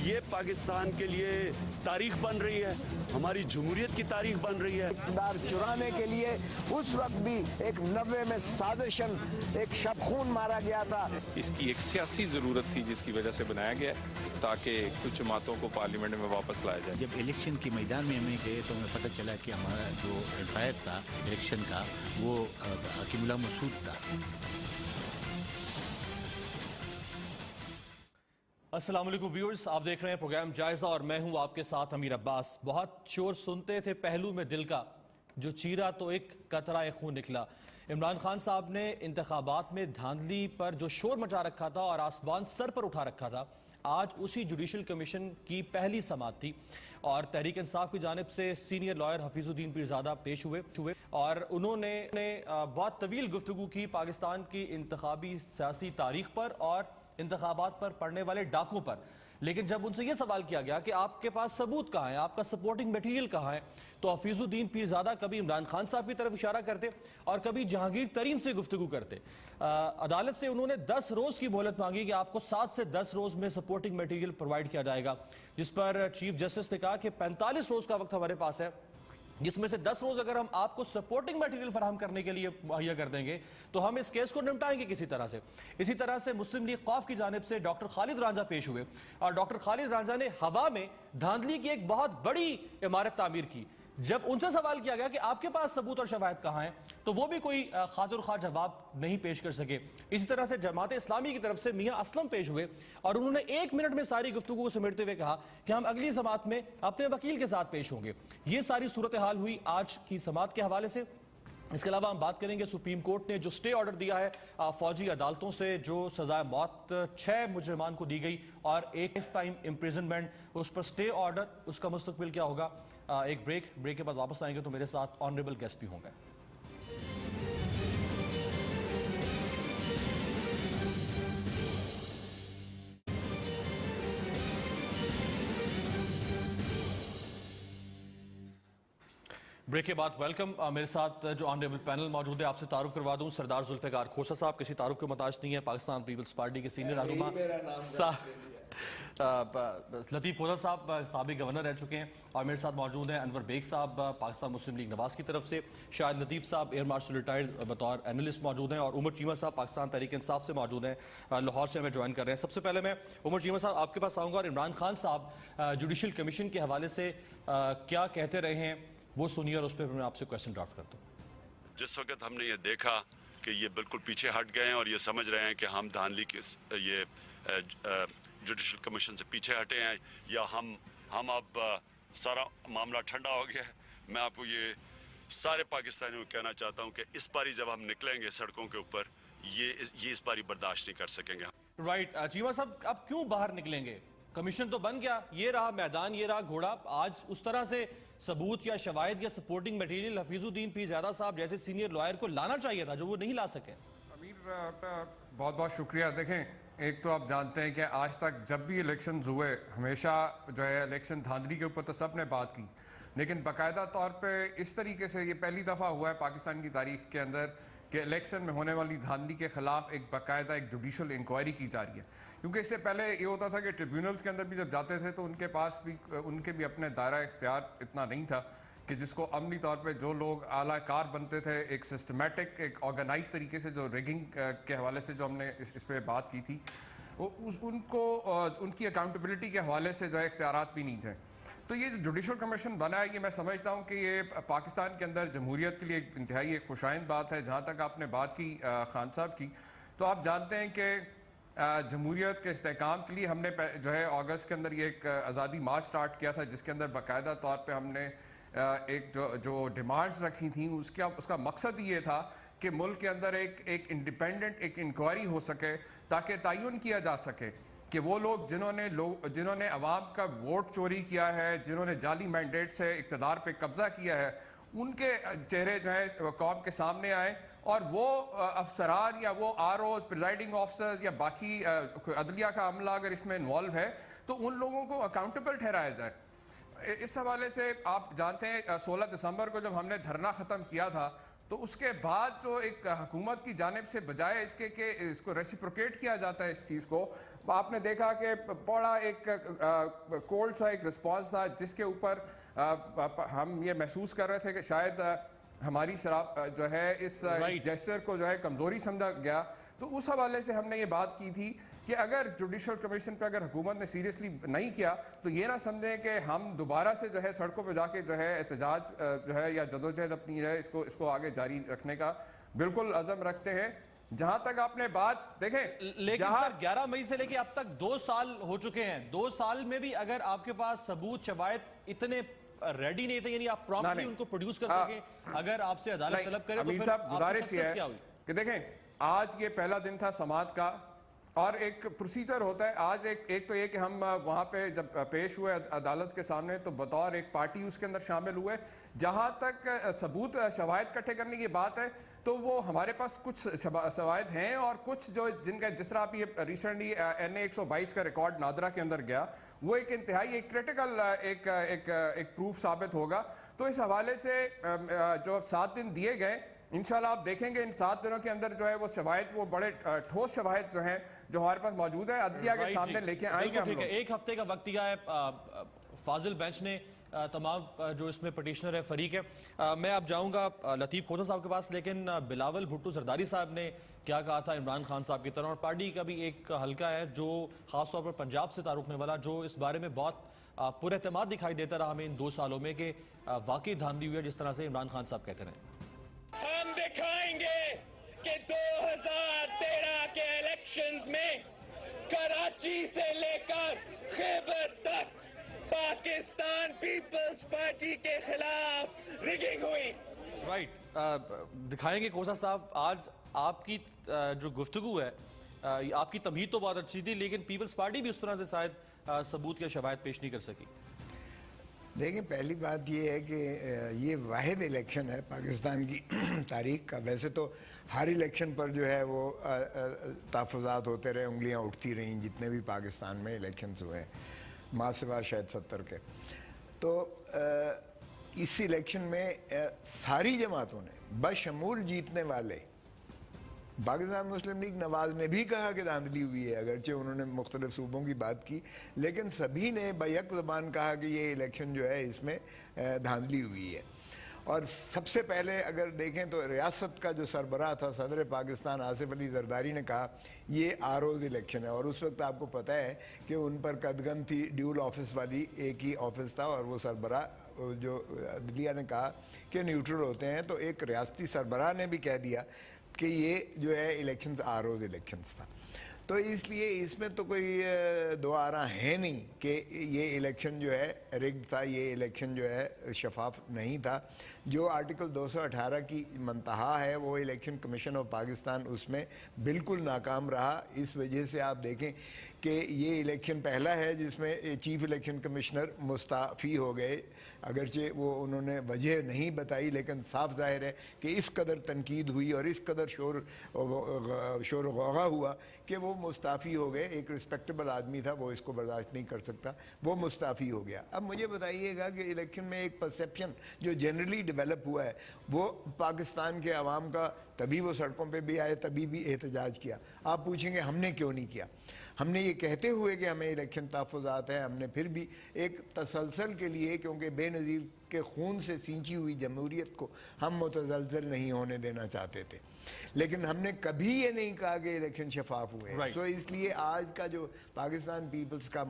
یہ پاکستان کے لیے تاریخ بن رہی ہے، ہماری جمہوریت کی تاریخ بن رہی ہے۔ اقتدار چرانے کے لیے اس وقت بھی ایک 90 میں سازشن ایک شب خون مارا گیا تھا۔ اس کی ایک سیاسی ضرورت تھی جس کی وجہ سے بنایا گیا تاکہ کچھ جماعتوں کو پارلیمنٹ میں واپس لایا جائے۔ جب الیکشن کے میدان میں ہمیں گئے تو ہمیں پتہ چلا کہ ہمارا جو امپائر تھا الیکشن کا وہ حکیم اللہ مسعود تھا۔ السلام علیکم ویورز، آپ دیکھ رہے ہیں پروگرام جائزہ اور میں ہوں آپ کے ساتھ امیر عباس۔ بہت شور سنتے تھے پہلو میں دل کا، جو چیرا تو ایک قطرہ خون نکلا۔ عمران خان صاحب نے انتخابات میں دھاندلی پر جو شور مچا رکھا تھا اور آسمان سر پر اٹھا رکھا تھا، آج اسی جوڈیشل کمیشن کی پہلی سماعت تھی اور تحریک انصاف کی جانب سے سینئر لائر حفیظ الدین پیرزادہ پیش ہوئے اور انہوں نے بہت طویل گفتگو کی پاکستان کی انتخابی سیاسی تاریخ پر اور انتخابات پر پڑنے والے ڈاکوں پر۔ لیکن جب ان سے یہ سوال کیا گیا کہ آپ کے پاس ثبوت کہاں ہے، آپ کا سپورٹنگ میٹیریل کہاں ہے، تو حفیظ الدین پیرزادہ کبھی عمران خان صاحب کی طرف اشارہ کرتے اور کبھی جہانگیر ترین سے گفتگو کرتے۔ عدالت سے انہوں نے 10 روز کی مہلت مانگی کہ آپ کو 7 سے 10 روز میں سپورٹنگ میٹیریل پرووائڈ کیا جائے گا، جس پر چیف جسٹس نے کہا کہ 45 روز کا وقت ہمارے پاس ہے، جس میں سے 10 روز اگر ہم آپ کو سپورٹنگ میٹیریل فراہم کرنے کے لیے مہیا کر دیں گے تو ہم اس کیس کو نمٹائیں گے کسی طرح سے۔ اسی طرح سے مسلم لیگ قوف کی جانب سے ڈاکٹر خالد رانجھا پیش ہوئے اور ڈاکٹر خالد رانجھا نے ہوا میں دھاندلی کی ایک بہت بڑی عمارت تعمیر کی۔ جب ان سے سوال کیا گیا کہ آپ کے پاس ثبوت اور شواہد کہاں ہیں تو وہ بھی کوئی خاطر خواہ جواب نہیں پیش کر سکے۔ اسی طرح سے جماعت اسلامی کی طرف سے میاں اسلم پیش ہوئے اور انہوں نے 1 منٹ میں ساری گفتگو کو سمیٹتے ہوئے کہا کہ ہم اگلی سماعت میں اپنے وکیل کے ساتھ پیش ہوں گے۔ یہ ساری صورتحال ہوئی آج کی سماعت کے حوالے سے۔ اس کے علاوہ ہم بات کریں گے سپریم کورٹ نے جو سٹے آرڈر دیا ہے فوجی عدالتوں سے، جو سزائے موت 6 مجرمان کو دی گئی اور ایک ٹائم امپریزنمنٹ، اس پر سٹے آرڈر، اس کا مستقبل کیا ہوگا۔ ایک بریک کے بعد واپس آئیں گے تو میرے ساتھ آنریبل گیسٹ بھی ہوں گے۔ بریک کے بعد ویلکم۔ میرے ساتھ جو آنریبل پینل موجود ہے، آپ سے تعارف کروا دوں، سردار ذوالفقار کھوسہ صاحب کسی تعارف کے محتاج نہیں ہے، پاکستان پیپلز پارٹی کے سینئر رہنما۔ لطیف کھوسہ صاحب سابق گورنر رہ چکے ہیں اور میرے ساتھ موجود ہیں انور بیگ صاحب پاکستان مسلم لیگ نواز کی طرف سے، شاہد لطیف صاحب ایئر مارشل ریٹائرڈ بطور اینالسٹ موجود ہیں، اور عمر چیمہ صاحب پاکستان تحریک انصاف سے موجود ہیں، لاہور سے ہمیں جوائن کر رہے ہیں۔ سب سے پہلے میں عمر چیمہ صاحب آپ کے پاس آؤں گا اور عمران خان صاحب جوڈیشل کمیشن کے حوالے سے کیا کہتے رہے ہیں وہ سنیے اور اس پہ میں آپ سے کویسچن ڈرافٹ کرتا ہوں۔ جس وقت ہم نے یہ دیکھا کہ یہ بالکل پیچھے ہٹ گئے ہیں اور یہ سمجھ رہے ہیں کہ ہم دھاندلی کے یہ جوڈیشل کمیشن سے پیچھے ہٹے ہیں یا ہم اب سارا معاملہ ٹھنڈا ہو گیا ہے، میں آپ کو یہ سارے پاکستانیوں کو کہنا چاہتا ہوں کہ اس باری جب ہم نکلیں گے سڑکوں کے اوپر یہ اس باری برداشت نہیں کر سکیں گے۔ رائٹ، چیمہ صاحب اب کیوں باہر نکلیں گے؟ کمیشن تو بن گیا، یہ رہا میدان، یہ رہا گھوڑا۔ آج اس طرح سے ثبوت یا شواہد یا سپورٹنگ میٹیریل حفیظ الدین پیرزادہ صاحب جیسے سینئر لائر کو لانا چاہیے تھا جو وہ نہیں لا سکے۔ امیر بہت بہت شکریہ۔ دیکھیں، ایک تو آپ جانتے ہیں کہ آج تک جب بھی الیکشنز ہوئے ہمیشہ جو ہے الیکشن دھاندلی کے اوپر تو سب نے بات کی، لیکن باقاعدہ طور پہ اس طریقے سے یہ پہلی دفعہ ہوا ہے پاکستان کی تاریخ کے اندر کہ الیکشن میں ہونے والی دھاندلی کے خلاف ایک باقاعدہ ایک جوڈیشل انکوائری کی جا رہی ہے۔ کیونکہ اس سے پہلے یہ ہوتا تھا کہ ٹریبیونلز کے اندر بھی جب جاتے تھے تو ان کے پاس بھی ان کے بھی اپنے دائرہ اختیار اتنا نہیں تھا کہ جس کو عملی طور پہ جو لوگ اعلیٰ کار بنتے تھے، ایک سسٹمیٹک ایک آرگنائز طریقے سے جو ریگنگ کے حوالے سے جو ہم نے اس پہ بات کی تھی، ان کو ان کی اکاؤنٹیبلٹی کے حوالے سے جو ہے اختیارات بھی نہیں تھے۔ تو یہ جو جوڈیشل کمیشن بنا ہے، یہ میں سمجھتا ہوں کہ یہ پاکستان کے اندر جمہوریت کے لیے ایک انتہائی ایک خوشائند بات ہے۔ جہاں تک آپ نے بات کی خان صاحب کی، تو آپ جانتے ہیں کہ جمہوریت کے استحکام کے لیے ہم نے جو ہے اگست کے اندر یہ ایک آزادی مارچ سٹارٹ کیا تھا، جس کے اندر باقاعدہ طور پہ ہم نے ایک جو ڈیمانڈز رکھی تھیں اس کا مقصد یہ تھا کہ ملک کے اندر ایک انڈیپینڈنٹ ایک انکوائری ہو سکے تاکہ تعین کیا جا سکے کہ وہ لوگ جنہوں نے عوام کا ووٹ چوری کیا ہے، جنہوں نے جعلی مینڈیٹ سے اقتدار پہ قبضہ کیا ہے، ان کے چہرے جو ہیں قوم کے سامنے آئیں اور وہ افسران یا وہ ROs پریزائڈنگ آفیسرز یا باقی عدلیہ کا عملہ اگر اس میں انوالو ہے تو ان لوگوں کو اکاؤنٹیبل ٹھہرایا جائے۔ اس حوالے سے آپ جانتے ہیں 16 دسمبر کو جب ہم نے دھرنا ختم کیا تھا تو اس کے بعد جو ایک حکومت کی جانب سے بجائے اس کے کہ اس کو ریسیپروکیٹ کیا جاتا ہے اس چیز کو، आपने देखा कि बड़ा एक कोल्ड सा एक रिस्पॉन्स था, जिसके ऊपर हम ये महसूस कर रहे थे कि शायद हमारी शराब जो है इस जेस्चर को जो है कमज़ोरी समझा गया। तो उस हवाले से हमने ये बात की थी कि अगर जुडिशल कमीशन पे अगर हुकूमत ने सीरियसली नहीं किया तो ये ना समझें कि हम दोबारा से जो है सड़कों पे जाके जो है एहतजाज जो है या जदोजहद अपनी है इसको आगे जारी रखने का बिल्कुल अज़म रखते हैं। जहां तक आपने बात देखें, लेकिन सर 11 मई से लेके अब तक 2 साल हो चुके हैं, 2 साल में भी अगर आपके पास सबूत शवायद इतने रेडी नहीं थे, यानी आप प्रॉम्प्टली उनको प्रोड्यूस कर सकें, अगर आपसे अदालत तलब करे तो फिर गुजारिश ये है क्या हुई कि देखें, आज ये पहला दिन था समाअत का और एक प्रोसीजर होता है। आज एक तो ये कि हम वहाँ पे जब पेश हुए अदालत के सामने तो बतौर एक पार्टी उसके अंदर शामिल हुए। जहाँ तक सबूत शवाहिद इकट्ठे करने की बात है तो वो हमारे पास कुछ शवाहिद हैं और कुछ जो जिनका जिस तरह अभी रिसेंटली NA 122 का रिकॉर्ड नादरा के अंदर गया, वो एक इंतहाई एक क्रिटिकल एक प्रूफ साबित होगा। तो इस हवाले से जो 7 दिन दिए गए, इंशाल्लाह आप देखेंगे इन 7 दिनों के अंदर जो है वो शवाहिद, वो बड़े ठोस शवाहिद जो हैं जो हमारे पास मौजूद है, अदलिया के सामने लेके आएंगे हम लोग। ठीक है, 1 हफ्ते का वक्त दिया है फाजिल बेंच ने तमाम जो इसमें पटिशनर है फरीक है। मैं अब जाऊंगा लतीफ़ खोसा साहब के पास, लेकिन बिलावल भुट्टो जरदारी साहब ने क्या कहा था इमरान खान साहब की तरह, और पार्टी का भी एक हल्का है जो खासतौर पर पंजाब से तारुकने वाला, जो इस बारे में बहुत पुरएतमाद दिखाई देता रहा हमें इन 2 सालों में कि वाकई धांधली हुई है, जिस तरह से इमरान खान साहब कहते रहे। हम दिखाएंगे कि 2013 के इलेक्शंस में कराची से लेकर खैबर तक पाकिस्तान पीपल्स पार्टी के खिलाफ रिगिंग हुई। राइट, दिखाएंगे खोसा साहब। आज आपकी जो गुफ्तगू है, आपकी तमहीद तो बहुत अच्छी थी, लेकिन पीपल्स पार्टी भी उस तरह से शायद सबूत के शवाहिद पेश नहीं कर सकी। देखिए, पहली बात ये है कि ये वाहिद इलेक्शन है पाकिस्तान की तारीख का। वैसे तो हर इलेक्शन पर जो है वो तहफ़्फ़ुज़ात होते रहे, उंगलियां उठती रहीं जितने भी पाकिस्तान में इलेक्शंस हुए हैं, माँ सिवा शायद 70 के। तो इस इलेक्शन में सारी जमातों ने बशमूल जीतने वाले, पाकिस्तान मुस्लिम लीग नवाज ने भी कहा कि धांधली हुई है, अगरचे उन्होंने मुख्तलिफ सूबों की बात की, लेकिन सभी ने बैक ज़बान कहा कि ये इलेक्शन जो है इसमें धांधली हुई है। और सबसे पहले अगर देखें तो रियासत का जो सरबराह था सदर पाकिस्तान आसिफ अली जरदारी ने कहा ये आरोज़ इलेक्शन है, और उस वक्त आपको पता है कि उन पर कदगन थी, ड्यूल ऑफिस वाली एक ही ऑफिस था, और वो सरबराह जो अदलिया ने कहा कि न्यूट्रल होते हैं। तो एक रियासती सरबराह ने भी कह दिया कि ये जो है इलेक्शंस आरोज़ इलेक्शंस था। तो इसलिए इसमें तो कोई दो आरा है नहीं कि ये इलेक्शन जो है रिग्ड था, ये इलेक्शन जो है शफाफ नहीं था। जो आर्टिकल 218 की मंतहा है वो इलेक्शन कमीशन ऑफ पाकिस्तान उसमें बिल्कुल नाकाम रहा। इस वजह से आप देखें कि ये इलेक्शन पहला है जिसमें चीफ इलेक्शन कमिश्नर मुस्ताफ़ी हो गए, अगरचे वो उन्होंने वजह नहीं बताई, लेकिन साफ जाहिर है कि इस कदर तनकीद हुई और इस कदर शोर गौगा हुआ कि वो मुस्ताफ़ी हो गए। एक रिस्पेक्टेबल आदमी था, वो इसको बर्दाश्त नहीं कर सकता, वो मुस्ताफ़ी हो गया। अब मुझे बताइएगा कि इलेक्शन में एक परसेप्शन जो जनरली डेवलप हुआ है वो पाकिस्तान के अवाम का, तभी वो सड़कों पे भी आए, तभी भी एहतजाज किया। आप पूछेंगे हमने क्यों नहीं किया? हमने ये कहते हुए कि हमें इलेक्शन तहफ़्फ़ुज़ात है, हमने फिर भी एक तसलसल के लिए, क्योंकि बेनज़ीर के खून से सींची हुई जमहूरियत को हम मुतज़लज़ल नहीं होने देना चाहते थे, लेकिन हमने कभी ये नहीं कहा कि इलेक्शन शफाफ हुए हैं। तो इसलिए आज का जो पाकिस्तान पीपल्स का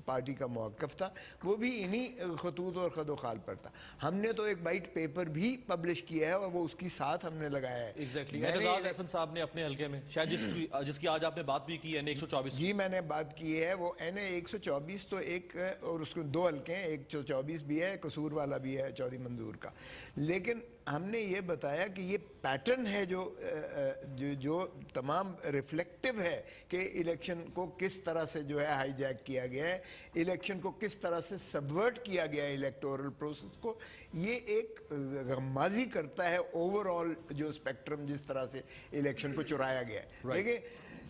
पार्टी का मौक़िफ़ था वो भी इन्हीं खतूत और खदोखाल पर था। हमने तो एक वाइट पेपर भी पब्लिश किया है और वो उसकी साथ हमने लगाया है। एग्जैक्टली, एतजाज़ अहसन साहब ने अपने हल्के में शायद जिसकी आज आपने बात भी की है, NA 124। जी मैंने बात की है, वो NA 124 तो एक, और उसको 2 हल्के हैं, 124 भी है, कसूर वाला भी है चौधरी मंजूर का। लेकिन हमने ये बताया कि ये पैटर्न है जो तमाम रिफ्लेक्टिव है कि इलेक्शन को किस तरह से जो है हाईजैक किया गया है, इलेक्शन को किस तरह से सबवर्ट किया गया है, इलेक्टोरल प्रोसेस को। ये एक गम्माजी करता है ओवरऑल जो स्पेक्ट्रम जिस तरह से इलेक्शन को चुराया गया है। देखिए,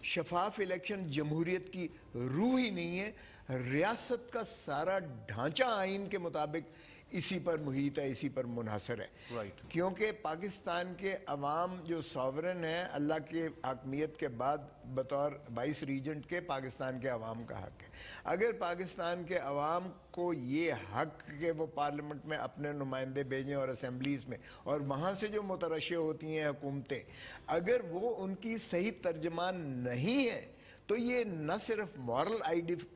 शफाफ इलेक्शन जमहूरियत की रूह ही नहीं है। रियासत का सारा ढांचा आइन के मुताबिक इसी पर मुहित है, इसी पर मुनहसर है। Right. क्योंकि पाकिस्तान के अवाम जो सॉवरन है अल्लाह के हकमियत के बाद बतौर वाइस रीजेंट के पाकिस्तान के अवाम का हक है। अगर पाकिस्तान के अवाम को ये हक कि वो पार्लियामेंट में अपने नुमाइंदे भेजें और असम्बलीज़ में, और वहाँ से जो मुतरशे होती हैं हुकूमतें, अगर वो उनकी सही तर्जमान नहीं है तो ये न सिर्फ मॉरल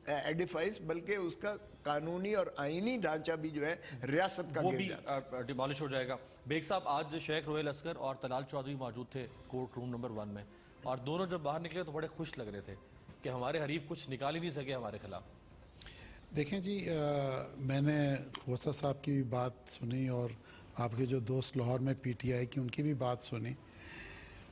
एडिफाइस बल्कि उसका कानूनी और आईनी ढांचा भी जो है रियासत का वो गिर भी जाता है। डिमॉलिश हो जाएगा। बेग साहब, आज शेख रोहेल असगर और तलाल चौधरी मौजूद थे कोर्ट रूम नंबर 1 में, और दोनों जब बाहर निकले तो बड़े खुश लग रहे थे कि हमारे हरीफ कुछ निकाल ही नहीं सके हमारे खिलाफ। देखें जी, मैंने खोसा साहब की भी बात सुनी और आपके जो दोस्त लाहौर में पीटीआई की उनकी भी बात सुनी।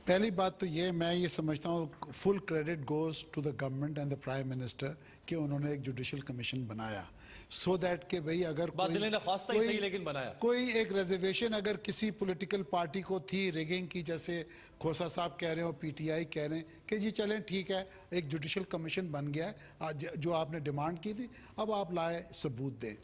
पहली बात तो ये, मैं ये समझता हूँ full credit goes to the government and the prime minister कि उन्होंने एक जुडिशल कमीशन बनाया सो दैट कि भाई अगर बात दिल ने ख्वास्ता ही सही लेकिन बनाया। कोई एक रिजर्वेशन अगर किसी पॉलिटिकल पार्टी को थी रिगिंग की, जैसे खोसा साहब कह रहे हो, पीटीआई कह रहे हैं कि जी चलें ठीक है एक जुडिशल कमीशन बन गया है, आज जो आपने डिमांड की थी अब आप लाए सबूत दें।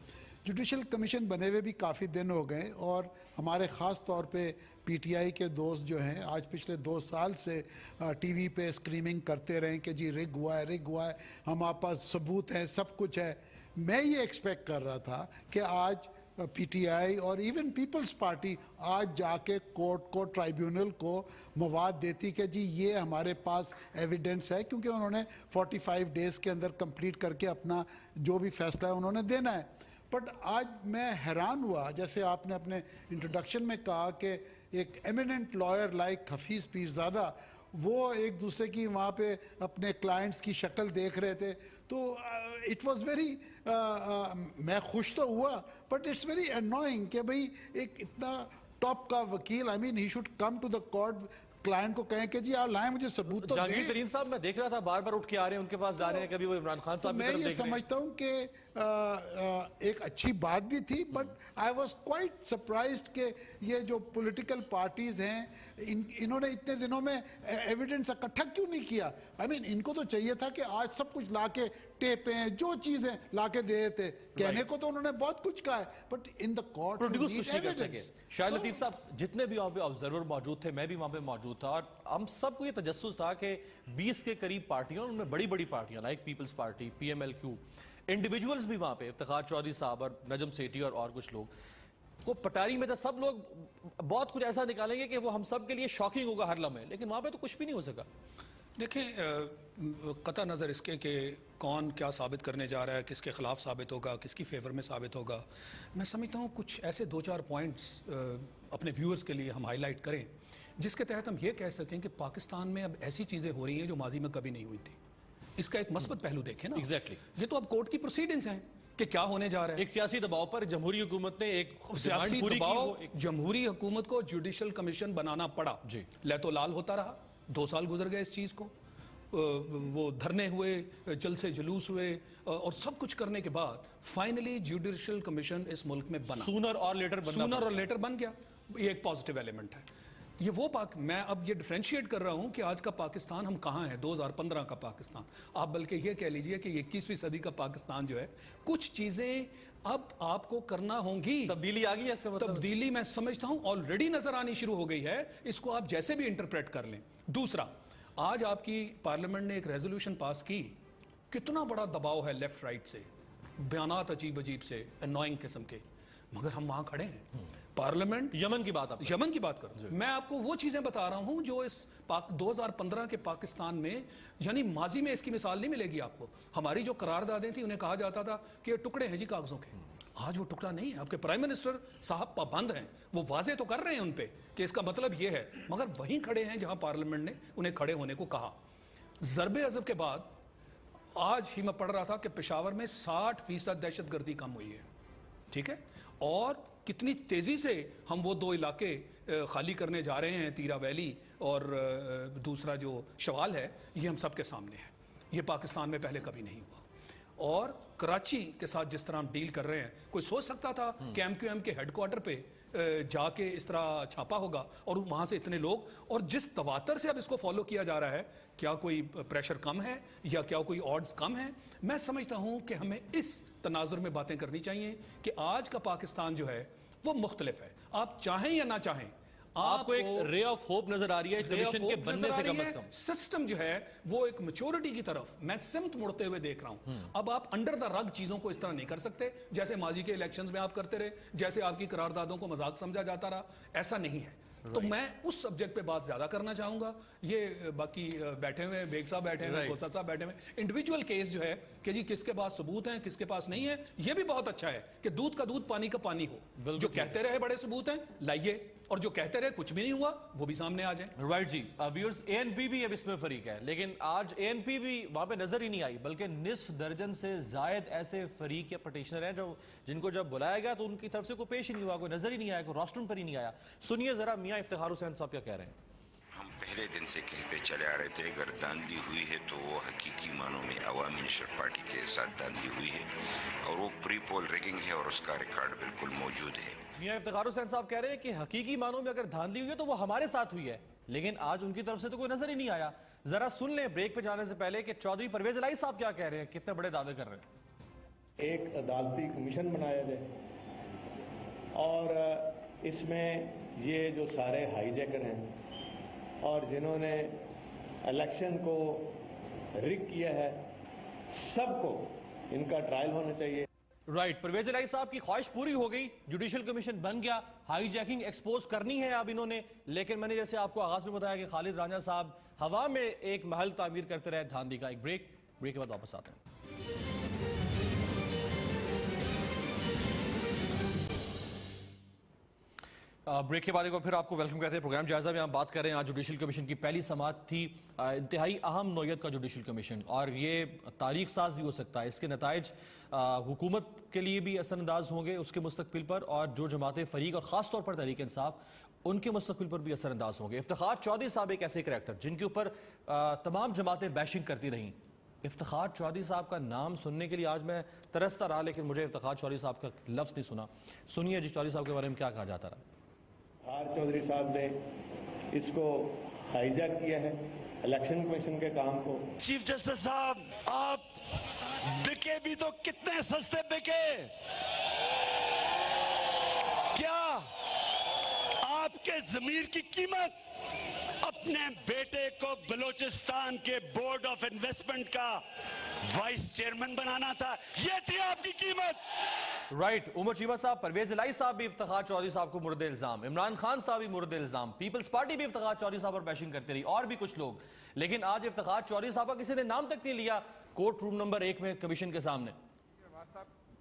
जुडिशल कमीशन बने हुए भी काफ़ी दिन हो गए और हमारे ख़ास तौर पे पीटीआई के दोस्त जो हैं आज पिछले 2 साल से टीवी पे स्क्रीमिंग करते रहे कि जी रिग हुआ है, हमारे पास सबूत हैं, सब कुछ है। मैं ये एक्सपेक्ट कर रहा था कि आज पीटीआई और इवन पीपल्स पार्टी आज जाके कोर्ट को, ट्राइब्यूनल को मवाद देती कि जी ये हमारे पास एविडेंस है, क्योंकि उन्होंने 45 डेज़ के अंदर कंप्लीट करके अपना जो भी फैसला है उन्होंने देना है। बट आज मैं हैरान हुआ, जैसे आपने अपने इंट्रोडक्शन में कहा कि एक eminent lawyer like Hafeez Pirzada वो एक दूसरे की वहाँ पे अपने क्लाइंट्स की शक्ल देख रहे थे, तो इट वाज वेरी, मैं खुश तो हुआ बट इट्स वेरी अनोइंग कि भाई एक इतना टॉप का वकील, I mean he should come to the court, client को कहें कि जी आप लाएं मुझे सबूत तो जहांगीर दें। तरीन साहब, मैं देख रहा था बार बार उठ के आ रहे हैं उनके पास जा रहे हैं, कभी वो इमरान खान साहब की मैं तरफ ये देख रहे हैं। समझता हूँ कि एक अच्छी बात भी थी, but I was quite surprised कि ये जो पॉलिटिकल पार्टीज हैं इन्होंने इतने दिनों में एविडेंस इकट्ठा क्यों नहीं किया। आई मीन इनको तो चाहिए था कि आज सब कुछ लाके, टेपें जो चीजें लाके दे देते। कहने को तो उन्होंने बहुत कुछ कहा है but in the court produce कुछ नहीं कर सके। शाहिद लतीफ साहब, जितने भी वहाँ पे ऑब्जर्वर मौजूद थे, मैं भी वहाँ पे मौजूद था, और हम सबको ये तजस्सुस था कि 20 के करीब पार्टियों, उनमें बड़ी बड़ी पार्टियां like Peoples Party, PMLQ, individuals भी वहाँ पे, इफ्तिखार चौधरी साहब और नजम सेठी और कुछ लोग को पटारी में था, सब लोग बहुत कुछ ऐसा निकालेंगे कि वो हम सब के लिए शॉकिंग होगा हर लम्हे, लेकिन वहाँ पे तो कुछ भी नहीं हो सका। देखें, कतई नज़र इसके कि कौन क्या साबित करने जा रहा है, किसके ख़िलाफ़ साबित होगा, किसकी फेवर में साबित होगा, मैं समझता हूँ कुछ ऐसे 2-4 पॉइंट्स अपने व्यूअर्स के लिए हम हाईलाइट करें जिसके तहत हम ये कह सकें कि पाकिस्तान में अब ऐसी चीज़ें हो रही हैं जो माजी में कभी नहीं हुई थी। इसका एक मस्बत पहलू देखें ना। एग्जैक्टली, ये तो अब कोर्ट की प्रोसीडिंग्स हैं कि क्या होने जा रहा है। एक सियासी दबाव पर जमहूरी हुकूमत ने एक सियासी पूरी दबाव, जमहूरी हुकूमत को जुडिशल कमीशन बनाना पड़ा जी। लहतो लाल होता रहा, 2 साल गुजर गए इस चीज़ को, वो धरने हुए, जलसे जुलूस हुए और सब कुछ करने के बाद फाइनली जुडिशल कमीशन इस मुल्क में बना। सूनर और लेटर बन गया। ये एक पॉजिटिव एलिमेंट है। ये वो मैं अब ये डिफ्रेंशिएट कर रहा हूँ कि आज का पाकिस्तान हम कहाँ हैं, 2015 का पाकिस्तान, आप बल्कि ये कह लीजिए कि 21वीं सदी का पाकिस्तान जो है, कुछ चीज़ें अब आपको करना होंगी। तब्दीली आ गई है, तब्दीली मैं समझता हूँ ऑलरेडी नजर आनी शुरू हो गई है। इसको आप जैसे भी इंटरप्रेट कर लें। दूसरा, आज आपकी पार्लियामेंट ने एक रेजोल्यूशन पास की, कितना बड़ा दबाव है लेफ्ट राइट से, बयानात अजीब अजीब से, अनोइंग किस्म के, मगर हम वहाँ खड़े हैं। पार्लियामेंट, यमन की बात करो, मैं आपको वो चीजें बता रहा हूं जो इस 2015 के पाकिस्तान में, यानी माजी में इसकी मिसाल नहीं मिलेगी आपको। हमारी जो करारदादें थी उन्हें कहा जाता था कि ये टुकड़े हैं जी कागजों के, आज वो टुकड़ा नहीं है। आपके प्राइम मिनिस्टर साहब पाबंद हैं, वो वाजे तो कर रहे हैं उन पे कि इसका मतलब ये है, मगर वहीं खड़े हैं जहां पार्लियामेंट ने उन्हें खड़े होने को कहा। ज़रबे अज़ब के बाद आज ही मैं पढ़ रहा था कि पेशावर में 60% दहशतगर्दी कम हुई है, ठीक है, और कितनी तेजी से हम वो 2 इलाके खाली करने जा रहे हैं, तीरा वैली और दूसरा जो शवाल है, ये हम सब के सामने है। ये पाकिस्तान में पहले कभी नहीं हुआ। और कराची के साथ जिस तरह हम डील कर रहे हैं, कोई सोच सकता था कि MQM के हेडक्वार्टर पे जाके इस तरह छापा होगा और वहाँ से इतने लोग, और जिस तवातर से अब इसको फॉलो किया जा रहा है, क्या कोई प्रेशर कम है या क्या कोई ऑड्स कम है? मैं समझता हूँ कि हमें इस तनाजुर में बातें करनी चाहिए कि आज का पाकिस्तान जो है वो मुख्तलिफ है। आप चाहें या ना चाहें, आपको एक रे ऑफ होप नजर आ रही है कमीशन के बनने से कम से कम। सिस्टम जो है वो एक मैच्योरिटी की तरफ मैं सिमत मुड़ते हुए देख रहा हूं। अब आप अंडर द रग चीजों को इस तरह नहीं कर सकते जैसे माजी के इलेक्शंस में आप करते रहे, जैसे आपकी करारदादों को मजाक समझा जाता रहा, ऐसा नहीं है। तो मैं उस सब्जेक्ट पे बात ज्यादा करना चाहूंगा। ये बाकी बैठे हुए बेग साहब बैठे हुए, खोसा साहब बैठे हुए, इंडिविजुअल केस जो है कि जी किसके पास सबूत हैं किसके पास नहीं है, ये भी बहुत अच्छा है कि दूध का दूध पानी का पानी हो। जो कहते रहे बड़े सबूत हैं लाइए, और जो कहते रहे कुछ भी नहीं हुआ वो भी सामने आ जाए। राइट जी। व्यूअर्स, एएनपी भी अब इसमें फरीक है, लेकिन आज एएनपी भी वहां पे नजर ही नहीं आई, बल्कि निस्फ दर्जन से जायद ऐसे फरीक या पटिशनर हैं जो जिनको जब बुलाया गया तो उनकी तरफ से कोई पेश ही नहीं हुआ, कोई नजर ही नहीं आया, कोई रोस्टर पर ही नहीं आया। सुनिए जरा मियां इफ्तिखार हुसैन साहब क्या कह रहे हैं। हम पहले दिन से कहते चले आ रहे थे अगर धांधली हुई है तो वो हकीकी मानों में अवामी नेशनल पार्टी के साथ धांधली हुई है और वो प्री पोल रिगिंग है और उसका रिकॉर्ड बिल्कुल मौजूद है। मियां इफ्तिखार हुसैन साहब कह रहे हैं कि हकीकी मानों में अगर धांधली हुई है तो वो हमारे साथ हुई है, लेकिन आज उनकी तरफ से तो कोई नजर ही नहीं आया। जरा सुन लें ब्रेक पे जाने से पहले कि चौधरी परवेज इलाही साहब क्या कह रहे हैं, कितने बड़े दावे कर रहे हैं। एक अदालती कमीशन बनाया जाए और इसमें ये जो सारे हाईजैकर हैं और जिन्होंने इलेक्शन को रिग किया है सबको इनका ट्रायल होना चाहिए। राइट, परवेज इलाही साहब की ख्वाहिश पूरी हो गई, जुडिशियल कमीशन बन गया, हाईजैकिंग एक्सपोज करनी है अब इन्होंने। लेकिन मैंने जैसे आपको आगाज में बताया कि खालिद रांझा साहब हवा में एक महल तामीर करते रहे धांधली का। एक ब्रेक के बाद वापस आते हैं। ब्रेक के बाद एक बार फिर आपको वेलकम करते हैं प्रोग्राम जायजा में। हम बात कर रहे हैं आज जुडिशियल कमीशन की पहली समाअत थी, इंतहाई अहम नौयत का जुडिशियल कमीशन, और ये तारीख साज भी हो सकता है। इसके नताइज हुकूमत के लिए भी असरअंदाज होंगे उसके मुस्तकबिल पर, और जो जमातें फरीक और ख़ास तौर पर तहरीक इंसाफ उनके मुस्तकबिल पर भी असरअंदाज होंगे। इफ्तिखार चौधरी साहब एक ऐसे करैक्टर जिनके ऊपर तमाम जमातें बैशिंग करती रहीं। इफ्तिखार चौधरी साहब का नाम सुनने के लिए आज मैं तरसता रहा, लेकिन मुझे इफ्तिखार चौधरी साहब का लफ्ज़ नहीं सुना। सुनिए जी चौधरी साहब के बारे में क्या कहा जाता रहा। चौधरी साहब ने इसको हाईजैक किया है इलेक्शन कमीशन के काम को। चीफ जस्टिस साहब, आप बिके भी तो कितने सस्ते बिके, क्या आपके जमीर की कीमत अपने बेटे को बलूचिस्तान के बोर्ड ऑफ इन्वेस्टमेंट का वाइस चेयरमैन बनाना था? ये थी आपकी कीमत। राइट, उमर चीमा साहब, परवेज इलाही साहब भी इफ्तिखार चौधरी साहब को मुर्द इल्जाम, इमरान खान साहब भी मुर्द इल्जाम, पीपल्स पार्टी भी इफ्तिखार चौधरी साहब पर बैशिंग करती रही, और भी कुछ लोग। लेकिन आज इफ्तिखार चौधरी साहब का किसी ने नाम तक नहीं लिया कोर्ट रूम नंबर 1 में कमीशन के सामने।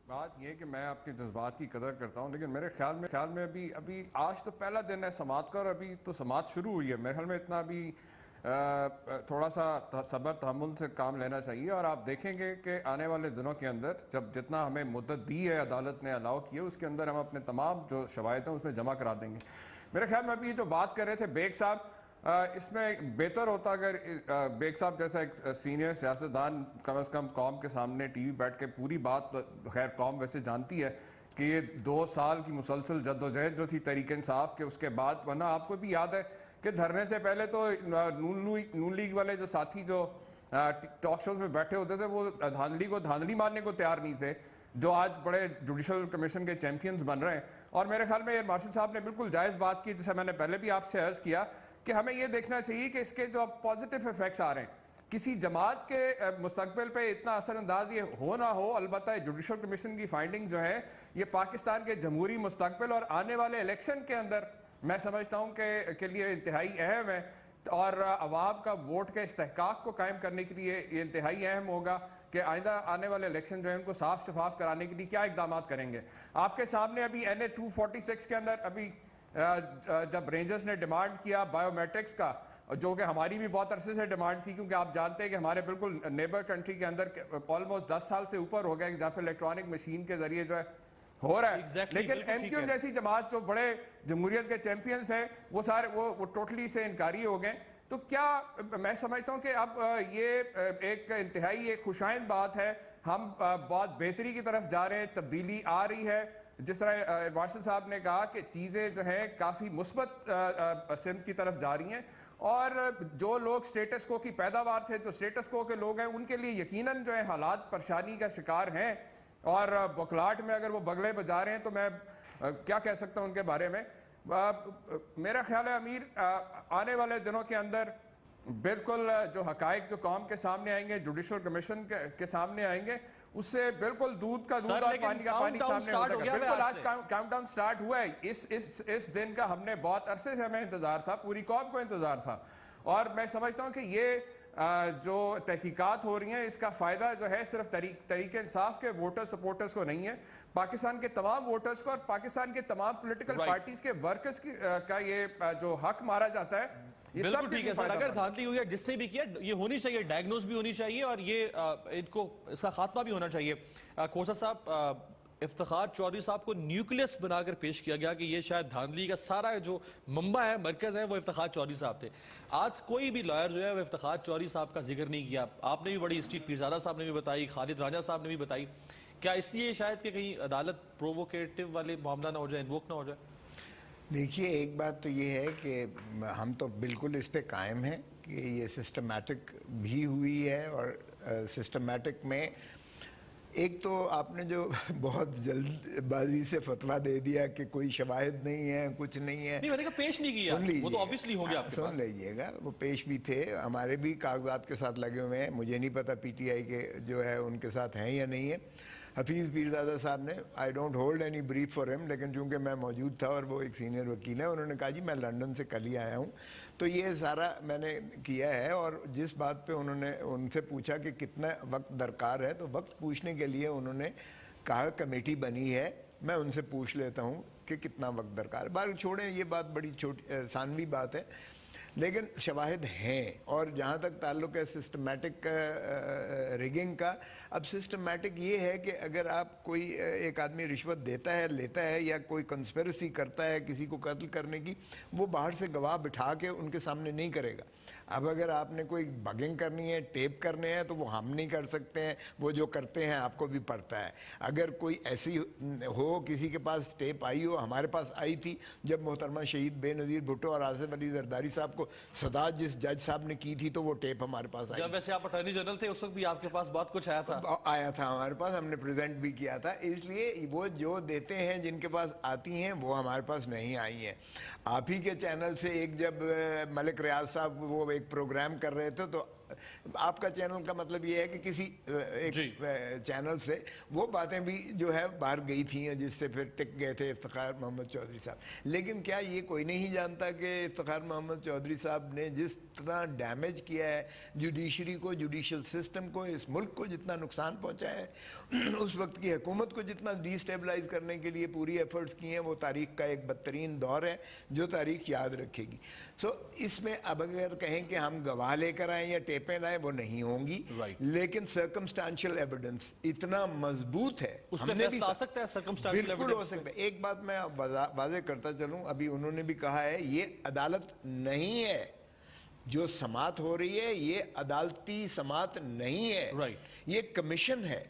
बात ये कि मैं आपके जज्बात की कदर करता हूँ, लेकिन मेरे ख्याल में अभी आज तो पहला दिन है समाअत का, और अभी तो समाअत शुरू हुई है। मेरे ख्याल में इतना अभी थोड़ा सा सब्र तहम्मुल से काम लेना चाहिए, और आप देखेंगे कि आने वाले दिनों के अंदर जब जितना हमें मुद्दत दी है अदालत ने अलाउ किया, उसके अंदर हम अपने तमाम जो शवायद हैं उसमें जमा करा देंगे। मेरे ख्याल में अभी जो बात कर रहे थे बेग साहब, इसमें बेहतर होता अगर बेग साहब जैसा एक सीनियर सियासतदान कम अज़ कम कौम के सामने टीवी बैठ के पूरी बात, खैर कौम वैसे जानती है कि ये 2 साल की मुसलसल जद्दोजहद जो थी तहरीक इंसाफ के, उसके बाद, वरना आपको भी याद है कि धरने से पहले तो नून लीग वाले जो साथी जो टॉक शोज में बैठे होते थे वो धांधली को धांधली मानने को तैयार नहीं थे, जो आज बड़े जुडिशल कमीशन के चैंपियंस बन रहे हैं। और मेरे ख्याल में मार्शल साहब ने बिल्कुल जायज़ बात की, जैसे मैंने पहले भी आपसे अर्ज़ किया कि हमें ये देखना चाहिए कि इसके जो पॉजिटिव इफेक्ट्स आ रहे हैं, किसी जमात के मुस्तकबिल पे इतना असरअंदाज ये हो ना हो। अलबत्ता जुडिशल कमीशन की फाइंडिंग जो है ये पाकिस्तान के जमहूरी मुस्तकबिल और आने वाले इलेक्शन के अंदर मैं समझता हूँ के लिए इंतहाई अहम है, और अवाम का वोट के इस्तेहकाक को कायम करने के लिए ये इंतहाई अहम होगा कि आइंदा आने वाले इलेक्शन जो है उनको साफ शफाफ कराने के लिए क्या इकदाम करेंगे। आपके सामने अभी NA 246 के अंदर अभी जब रेंजर्स ने डिमांड किया बायोमेट्रिक्स का, जो कि हमारी भी बहुत अरसे से डिमांड थी, क्योंकि आप जानते हैं कि हमारे बिल्कुल नेबर कंट्री के अंदर ऑलमोस्ट 10 साल से ऊपर हो गया जहाँ पे इलेक्ट्रॉनिक मशीन के जरिए जो है हो रहा है। लेकिन MQ जैसी जमात जो बड़े जमहूरियत के चैंपियंस हैं वो सारे वो टोटली से इनकारी हो गए। तो क्या मैं समझता हूँ कि अब ये एक इंतहाई एक खुशाइंद बात है, हम बहुत बेहतरी की तरफ जा रहे हैं, तब्दीली आ रही है। जिस तरह वार्सल साहब ने कहा कि चीज़ें जो हैं काफ़ी मुस्बत सिमत की तरफ जा रही हैं, और जो लोग स्टेटस को की पैदावार थे, जो स्टेटस को के लोग हैं, उनके लिए यकीनन जो है हालात परेशानी का शिकार हैं। اور بکلاٹ میں اگر وہ بگلے بجا رہے ہیں تو میں کیا کہہ سکتا ہوں ان کے بارے میں. میرا خیال ہے امیر آنے والے دنوں کے اندر بالکل جو حقائق جو قوم کے سامنے آئیں گے, جوڈیشل کمیشن کے سامنے آئیں گے, اس سے بالکل دودھ کا دودھ اور پانی کا پانی سامنے ہو جائے گا. بالکل آج کاؤنٹ ڈاؤن سٹارٹ ہوا ہے. اس دن کا ہم نے بہت عرصے سے ہمیں انتظار تھا, پوری قوم کو انتظار تھا, اور میں سمجھتا ہوں کہ یہ جو تحقیقات ہو رہی ہیں اس کا فائدہ جو ہے صرف تحریک انصاف کے ووٹر سپورٹرز کو نہیں ہے, پاکستان کے تمام ووٹرز کو اور پاکستان کے تمام پولیٹیکل پارٹیز کے ورکرز کا یہ جو حق مارا جاتا ہے. بالکل ٹھیک ہے سر, اگر دھاندلی ہوئی ہے جس نے بھی کیا یہ ہونی چاہیے, ڈائگنوز بھی ہونی چاہیے, اور یہ ان کو اس کا خاتمہ بھی ہونا چاہیے. کھوسا صاحب, افتخار چودھری صاحب کو نیوکلیس بنا کر پیش کیا گیا کہ یہ شاید دھاندلی کا سارا جو منبع ہے, مرکز ہے, وہ افتخار چودھری صاحب تھے. آج کوئی بھی لائر جو ہے وہ افتخار چودھری صاحب کا ذکر نہیں کیا. آپ نے بھی بڑی ہسٹری پیرزادہ صاحب نے بھی بتائی, خالد راجہ صاحب نے بھی بتائی. کیا اس لیے شاید کہ کہیں عدالت پرووکیٹو والے معاملہ نہ ہو جائے, انووک نہ ہو جائے؟ دیکھیے, ایک بات تو یہ ہے کہ ہم تو بالکل اس پہ قائم ہیں کہ یہ سسٹمیٹک بھی ہوئی ہے, اور سسٹمیٹک میں ایک تو آپ نے جو بہت جلد بازی سے فتویٰ دے دیا کہ کوئی شواہد نہیں ہے, کچھ نہیں ہے. نہیں, میں نے کہا پیش نہیں کیا, وہ تو obviously ہوں گے آپ کے پاس. سن لیجئے گا, وہ پیش بھی تھے, ہمارے بھی کاغذات کے ساتھ لگے ہوئے ہیں. مجھے نہیں پتا پی ٹی آئی کے جو ہے ان کے ساتھ ہیں یا نہیں ہے. حفیظ پیرزادہ صاحب نے, I don't hold any brief for ہم, لیکن چونکہ میں موجود تھا اور وہ ایک سینئر وکیل ہے, انہوں نے کہا جی میں لندن سے کل ہی آیا ہوں. تو یہ سارا میں نے کیا ہے, اور جس بات پہ انہوں نے ان سے پوچھا کہ کتنا وقت درکار ہے, تو وقت پوچھنے کے لیے انہوں نے کہا کمیٹی بنی ہے, میں ان سے پوچھ لیتا ہوں کہ کتنا وقت درکار ہے. بار چھوڑیں, یہ بات بڑی ثانوی بات ہے, لیکن شواہد ہیں. اور جہاں تک تعلق ہے سسٹمیٹک ریگنگ کا, اب سسٹمیٹک یہ ہے کہ اگر آپ کوئی ایک آدمی رشوت دیتا ہے, لیتا ہے, یا کوئی کنسپیرسی کرتا ہے کسی کو قتل کرنے کی, وہ باہر سے گواہ بٹھا کے ان کے سامنے نہیں کرے گا. اب اگر آپ نے کوئی بگنگ کرنی ہے, ٹیپ کرنے ہیں, تو وہ ہم نہیں کر سکتے ہیں, وہ جو کرتے ہیں آپ کو بھی پڑتا ہے. اگر کوئی ایسی ہو, کسی کے پاس ٹیپ آئی ہو, ہمارے پاس آئی تھی جب محترمہ شہید بے نظیر بھٹو اور آصف علی زرداری صاحب کو سزا جس جج صاحب نے کی تھی, تو وہ ٹیپ ہمارے پاس آئی. جب ویسے آپ اٹارنی جنرل تھے اس وقت بھی آپ کے پاس بہت کچھ آیا تھا ہمارے پاس, ہم نے پریزنٹ بھی کیا تھا. اس لیے وہ جو دیتے ہیں, جن کے پاس آتی ہیں, وہ ہمارے پاس نہیں آئی ہیں. آپ ہی کے چینل سے ایک جب ملک ریاض صاحب وہ ایک پروگرام کر رہے تھے, تو آپ کا چینل کا مطلب یہ ہے کہ کسی ایک چینل سے وہ باتیں بھی جو ہے باہر گئی تھیں, جس سے پھر ٹک گئے تھے افتخار محمد چودھری صاحب. لیکن کیا یہ کوئی نہیں جانتا کہ افتخار محمد چودھری صاحب نے جس طرح ڈیمیج کیا ہے جوڈیشری کو, جوڈیشل سسٹم کو, اس ملک کو جتنا نقصان پہنچا ہے, اس وقت کی حکومت کو جتنا ڈی اسٹیبلائز کرنے کے لیے پوری ایفرٹس کی ہیں, وہ تاریخ کا ایک بدترین دور ہے جو تاریخ یاد رکھے گی. سو اس میں اب اگر کہیں کہ ہم گواہ لے کر آئیں یا ٹیپیں لائیں, وہ نہیں ہوں گی, لیکن سرکمسٹانشل ایویڈنس اتنا مضبوط ہے, اس پہ فیصلہ آ سکتا ہے سرکمسٹانشل ایویڈنس. بالکل ہو سکتا ہے. ایک بات میں واضح کرتا چلوں, ابھی انہوں نے بھی کہا ہے یہ عدالت نہیں ہے, جو سماعت ہو رہی ہے یہ عدالتی سماعت نہیں ہے, یہ کمیشن ہے.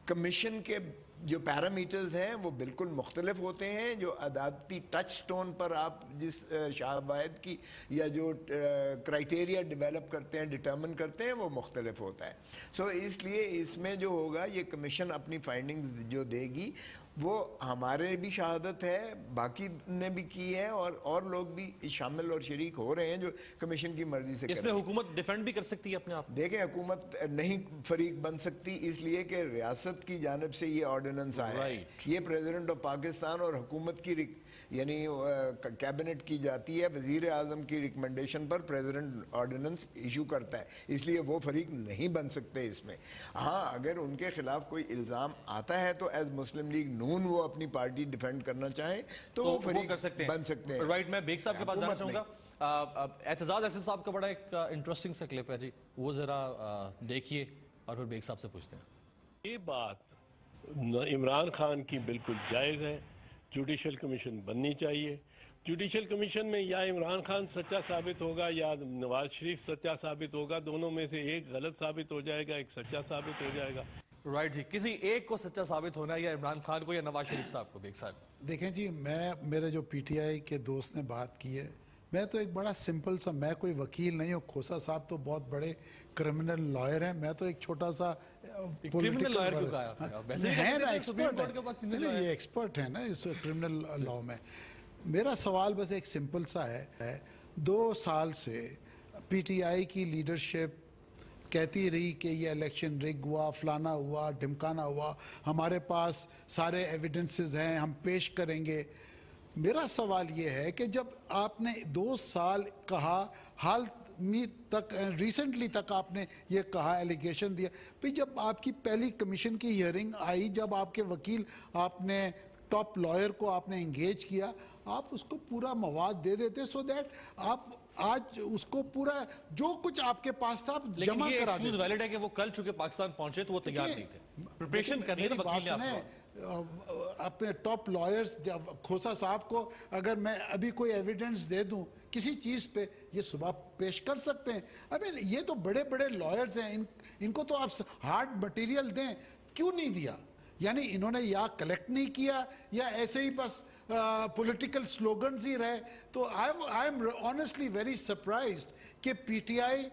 کمیشن کے جو پیرامیٹرز ہیں وہ بالکل مختلف ہوتے ہیں. جو عدالتی ٹچ سٹون پر آپ جس شواہد کی یا جو کرائٹیریا ڈیولپ کرتے ہیں, ڈٹرمن کرتے ہیں, وہ مختلف ہوتا ہے. سو اس لیے اس میں جو ہوگا, یہ کمیشن اپنی فائنڈنگز جو دے گی, وہ ہمارے بھی شہادت ہے, باقی نے بھی کی ہے, اور لوگ بھی شامل اور شریک ہو رہے ہیں جو کمیشن کی مرضی سے. اس میں حکومت ڈیفینڈ بھی کر سکتی ہے اپنے آپ. دیکھیں, حکومت نہیں فریق بن سکتی, اس لیے کہ ریاست کی جانب سے یہ آرڈیننس آیا ہے. یہ پریزیڈنٹ آف پاکستان اور حکومت کی یعنی کیبنٹ کی جاتی ہے, وزیر اعظم کی ریکمنڈیشن پر پریزیڈنٹ آرڈیننس ایشو کرتا ہے, اس لیے وہ فریق نہیں بن سکتے اس میں. ہاں, اگر ان کے خلاف کوئی الزام آتا ہے تو ایز مسلم لیگ نون وہ اپنی پارٹی ڈیفینڈ کرنا چاہیں تو وہ فریق بن سکتے ہیں. رائٹ, میں بیگ صاحب کے پاس جانا چاہوں گا. اعتزاز احسن صاحب کا بڑا ایک انٹرسٹنگ سا کلپ ہے جی, وہ ذرا دیکھیے اور پھر بیگ صاحب سے پوچھتے ہیں. یہ بات عمران خان کی بالکل جائز ہے, جوڈیشل کمیشن بننی چاہیے. جوڈیشل کمیشن میں یا عمران خان سچا ثابت ہوگا یا نواز شریف سچا ثابت ہوگا, دونوں میں سے ایک غلط ثابت ہو جائے گا, ایک سچا ثابت ہو جائے گا. رائٹ جی, کسی ایک کو سچا ثابت ہونا ہے, یا عمران خان کو یا نواز شریف صاحب کو. بیگ صاحب دیکھیں جی, میرے جو پی ٹی آئی کے دوست نے بات کی ہے, मैं तो एक बड़ा सिंपल सा, मैं कोई वकील नहीं हूँ, खोसा साहब तो बहुत बड़े क्रिमिनल लॉयर हैं, मैं तो एक छोटा सा क्रिमिनल लॉयर क्यों कहा आपने? वैसे है ना, सुप्रीम एक्सपर्ट कोर्ट के पास है, ये एक्सपर्ट है ना इस क्रिमिनल लॉ में। मेरा सवाल बस एक सिंपल सा है 2 साल से पीटीआई की लीडरशिप कहती रही कि ये इलेक्शन रिग हुआ, फलाना हुआ, ढिमकाना हुआ, हमारे पास सारे एविडेंसेस हैं, हम पेश करेंगे। मेरा सवाल ये है कि जब आपने 2 साल कहा, हाल में तक रिसेंटली तक आपने ये कहा, एलिगेशन दिया, फिर जब आपकी पहली कमीशन की हियरिंग आई, जब आपके वकील, आपने टॉप लॉयर को आपने इंगेज किया, आप उसको पूरा मवाद दे देते सो दैट आप आज उसको पूरा जो कुछ आपके पास था आप जमा करा देते। लेकिन वैलिड है कि वो कल चूंकि पाकिस्तान पहुंचे तो वो तैयार नहीं थे, प्रिपरेशन करनी है वकील ने आपको। अपने टॉप लॉयर्स खोसा साहब को अगर मैं अभी कोई एविडेंस दे दूं किसी चीज पे, ये सुबह पेश कर सकते हैं। अबे ये तो बड़े बड़े लॉयर्स हैं, इनको तो आप हार्ड मटेरियल दें, क्यों नहीं दिया? यानी इन्होंने या कलेक्ट नहीं किया या ऐसे ही बस पॉलिटिकल स्लोगन्स ही रहे। तो I am honestly very surprised कि PTI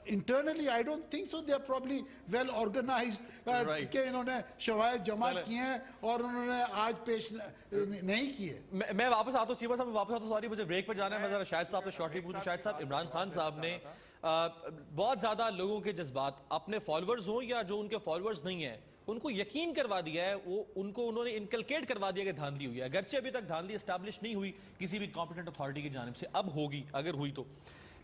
internally I don't think so, they are probably well organised कि इन्होंने शवायद जमा किए हैं और उन्होंने आज पेश नहीं किए। मैं वापस आता हूँ चीमा साहब, वापस आता हूँ, सॉरी मुझे ब्रेक पर जाना है। मैं जरा शाहिद साहब से शॉर्टली पूछूं। शाहिद साहब, इमरान खान साहब ने बहुत ज्यादा लोगों के जज्बात, अपने फॉलोअर्स हों या जो उनके फॉलोअर्स नहीं है, उनको यकीन करवा दिया है, वो उनको उन्होंने इनकलकेट करवा दिया कि धांधली हुई है। अगरचे अभी तक धांधली एस्टैब्लिश नहीं हुई किसी भी कॉम्पिटेंट अथॉरिटी की जानिब से, अब होगी अगर हुई तो।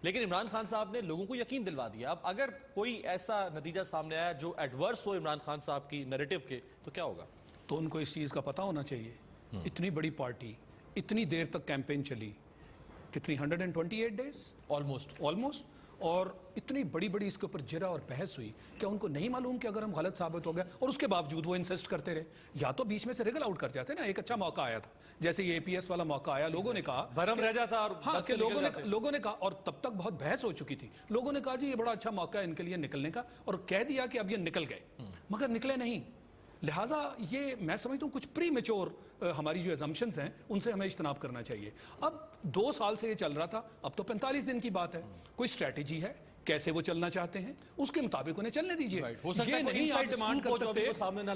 लेकिन इमरान खान साहब ने लोगों को यकीन दिलवा दिया। अब अगर कोई ऐसा नतीजा सामने आया जो एडवर्स हो इमरान खान साहब की नैरेटिव के, तो क्या होगा? तो उनको इस चीज़ का पता होना चाहिए। इतनी बड़ी पार्टी, इतनी देर तक कैंपेन चली, कितनी 128 डेज ऑलमोस्ट, और इतनी बड़ी बड़ी इसके ऊपर जिरा और बहस हुई। क्या उनको नहीं मालूम कि अगर हम गलत साबित हो गए, और उसके बावजूद वो इंसिस्ट करते रहे? या तो बीच में से रिगल आउट कर जाते ना। एक अच्छा मौका आया था, जैसे ये एपीएस वाला मौका आया, लोगों ने कहा भरम रह जाता, और हाँ, कि लोगों ने कहा, और तब तक बहुत बहस हो चुकी थी, लोगों ने कहा जी ये बड़ा अच्छा मौका है इनके लिए निकलने का, और कह दिया कि अब ये निकल गए, मगर निकले नहीं। लिहाजा ये मैं समझता हूँ कुछ प्री मेच्योर हमारी जो एजम्पशंस हैं उनसे हमें इज्तनाब करना चाहिए। अब 2 साल से ये चल रहा था, अब तो 45 दिन की बात है। कोई स्ट्रैटेजी है, कैसे वो चलना चाहते हैं उसके मुताबिक उन्हें चलने दीजिए। ये नहीं आप डिमांड कर सकते,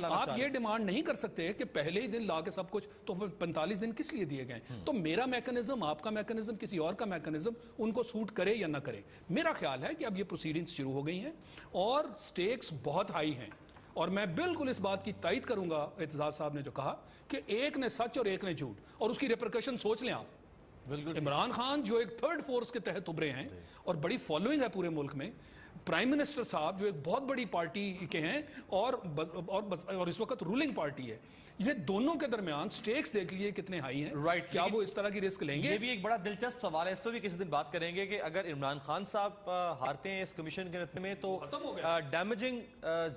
आप ये डिमांड नहीं कर सकते कि पहले ही दिन ला के सब कुछ, तो 45 दिन किस लिए दिए गए? तो मेरा मैकेनिज्म, आपका मैकेनिज्म, किसी और का मैकेनिज्म उनको सूट करे या ना करे, मेरा ख्याल है कि अब ये प्रोसीडिंग्स शुरू हो गई हैं और स्टेक्स बहुत हाई हैं। और मैं बिल्कुल इस बात की तायद करूंगा एतजाज साहब ने जो कहा कि एक ने सच और एक ने झूठ, और उसकी रिपरकशन सोच लें आप। इमरान खान जो एक थर्ड फोर्स के तहत उभरे हैं और बड़ी फॉलोइंग है पूरे मुल्क में, प्राइम मिनिस्टर साहब जो एक बहुत बड़ी पार्टी के हैं और इस वक्त रूलिंग पार्टी है, ये दोनों के दरमियान स्टेक्स देख लिए कितने हाई हैं। क्या वो इस तरह की रिस्क लेंगे? ये भी एक बड़ा दिलचस्प सवाल है, इस पर भी किसी दिन बात करेंगे कि अगर इमरान खान साहब हारते हैं इस कमीशन के नतीजे में तो डैमेजिंग